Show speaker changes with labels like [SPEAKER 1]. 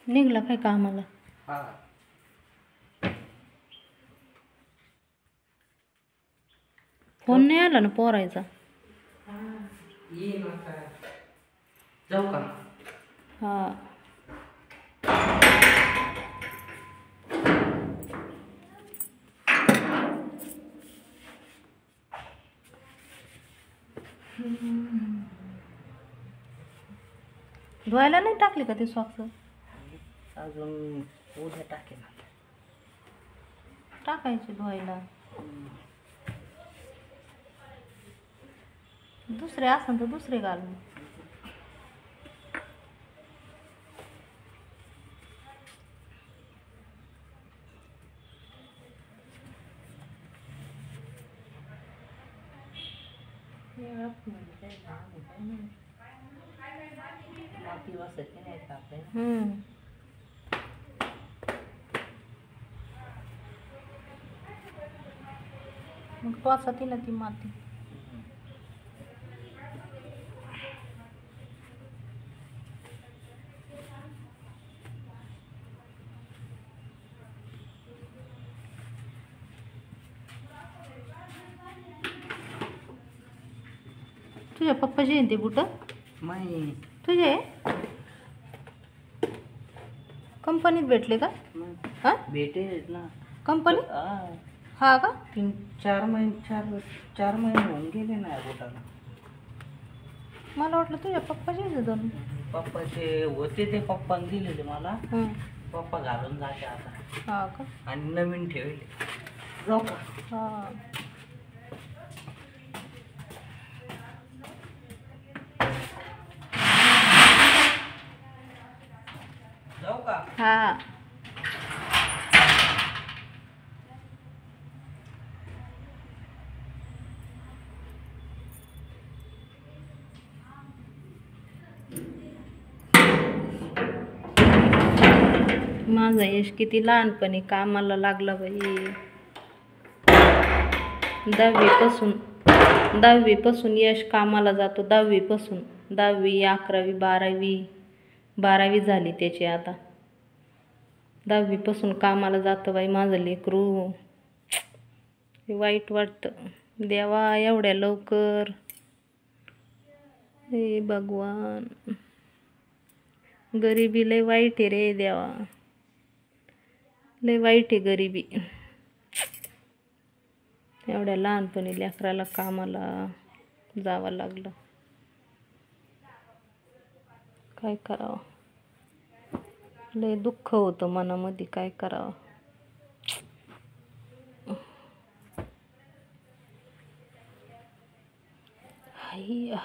[SPEAKER 1] निघला काय कामाला?
[SPEAKER 2] हा
[SPEAKER 1] फोन नाही आला ना पोरायचा.
[SPEAKER 2] ये ना जाऊ का?
[SPEAKER 1] हा धुवायला नाही टाकली का ते सॉक्स?
[SPEAKER 2] अजून उद्या टाकेन.
[SPEAKER 1] टाकायची धुवायला. दुसरे असन तर दुसरे घाल. मग टोचती ना ती माती. तुझ्या पप्पाची आहे ते बुट?
[SPEAKER 2] नाही
[SPEAKER 1] तुझे कंपनीत भेटले का? हा
[SPEAKER 2] भेटेल ना
[SPEAKER 1] कंपनी. हा का?
[SPEAKER 2] 4 महिने होऊन गेले ना या बोटाला.
[SPEAKER 1] मला वाटलं तुझ्या पप्पाचे आहे दोन.
[SPEAKER 2] पप्पाचे होते ते पप्पाने दिलेले मला. पप्पा घालून जाते आता.
[SPEAKER 1] हा का?
[SPEAKER 2] आणि नवीन ठेवले. जाऊ का?
[SPEAKER 1] हा
[SPEAKER 2] जाऊ का?
[SPEAKER 1] हा माझा यश किती लहानपणी कामाला लागला बाई. 10वीपासून यश कामाला जातो. 10वीपासून 10वी 11वी 12वी झाली त्याची आता. 10वीपासून कामाला जातं बाई माझं लेकरू. वाईट वाटतं. देवा एवढ्या लवकर. हे भगवान गरिबी लय वाईट आहे रे देवा. लय वाईट आहे गरिबी. एवढ्या लहानपणी लेकराला कामाला जावं लागलं. काय करावं. लय दुःख होतं मनामध्ये. काय करावं. हाय